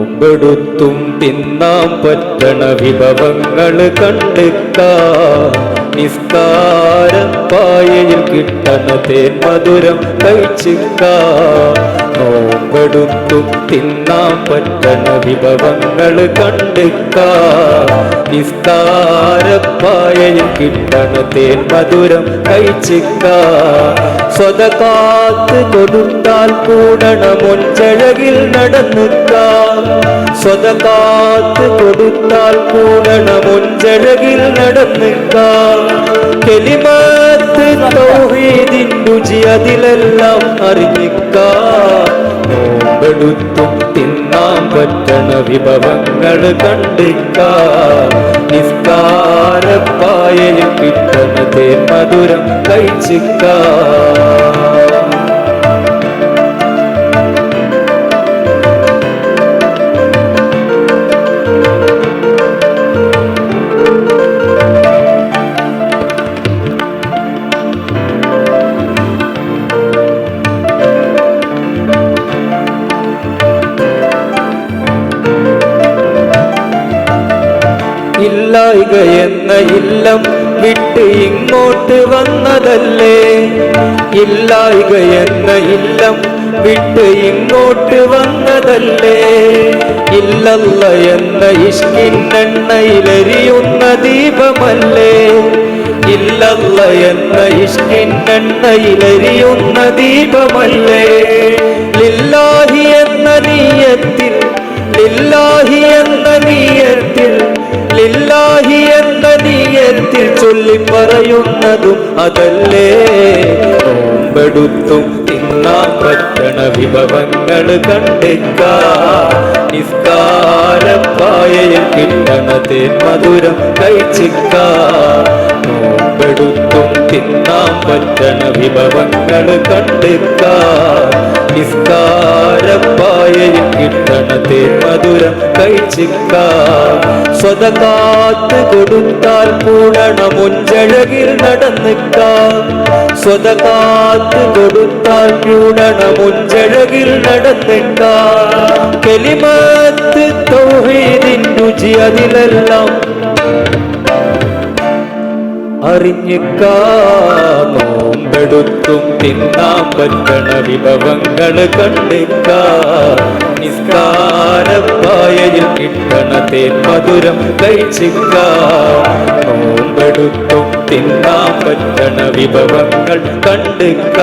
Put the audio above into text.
നോമ്പെടുത്തും തിന്നാൻ പറ്റണ വിഭവങ്ങൾ കണ്ടിക്ക നിസ്കാരപ്പായയിൽ കിട്ടണ തേൻ മധുരം കഴിച്ചിക്ക നോമ്പെടുത്തും തിന്നാൻ പറ്റണ വിഭവങ്ങൾ കണ്ടിക്ക നിസ്കാരപ്പായയിൽ കിട്ടണ തേൻ മധുരം കഴിച്ചിക്ക സ്വതകാത്ത് കൊടുത്താൽ കൂടണ മുൻചഴകിൽ നടന്നിക്ക സ്വതകാത്ത് കൊടുത്താൽ കൂടണ മുൻചഴകിൽ നടന്നിക്ക കെലിമത്ത് തൗഹീദിൻ രുചി അതിലെല്ലാം അറിഞ്ഞിക്ക നോമ്പെടുത്തും തിന്നാൻ പറ്റണ വിഭവങ്ങൾ കണ്ടിക്ക നിസ്കാരപ്പായയിൽ കിട്ടണ തേൻ മധുരം കഴിച്ചിക്ക ഇല്ലായ്ക എന്ന ഇല്ലം വിട്ട് ഇങ്ങോട്ട് വന്നതല്ലേ ഇല്ലായ്ക എന്ന ഇല്ലം വിട്ട് ഇങ്ങോട്ട് വന്നതല്ലേ ഇല്ലല്ല എന്ന ഇഷ്കിന്നെണ്ണയിലെരിയുന്ന ദീപമല്ലേ ഇല്ലല്ല എന്ന ഇഷ്കിന്നെണ്ണയിലെരിയുന്ന ദീപമല്ലേ ലില്ലാഹി എന്ന നീയത്തിൽ ലില്ലാഹി എന്ന നീയത്തിൽ ലില്ലാഹി എന്ന നീയത്തിൽ ചൊല്ലി പറയുന്നതും അതല്ലേ നോമ്പെടുത്തും തിന്നാൻ പറ്റണ വിഭവങ്ങൾ കണ്ടിക്ക നിസ്കാരപ്പായയിൽ കിട്ടണ തേൻ മധുരം കഴിച്ചിക്ക നോമ്പെടുത്തും തിന്നാൻ പറ്റണ വിഭവങ്ങൾ കണ്ടിക്ക നിസ്കാരപ്പായയിൽ കിട്ടണ തേൻ മധുരം കഴിച്ചിക്ക സ്വതകാത്ത് കൊടുത്താൽ കൂടണ മുൻചഴകിൽ നടന്നിക്ക സ്വതകാത്ത് കൊടുത്താൽ കൂടണ മുൻചഴകിൽ നടന്നിക്ക കെലിമത്ത് തൗഹീദിൻ രുചി അതിലെല്ലാം അറിഞ്ഞിക്ക നോമ്പെടുത്തും തിന്നാൻ പറ്റണ വിഭവങ്ങൾ കണ്ടിക്ക നിസ്കാരപ്പായയിൽ കിട്ടണ തേൻ മധുരം കഴിച്ചിക്ക നോമ്പെടുത്തും തിന്നാൻ പറ്റണ വിഭവങ്ങൾ കണ്ടിക്ക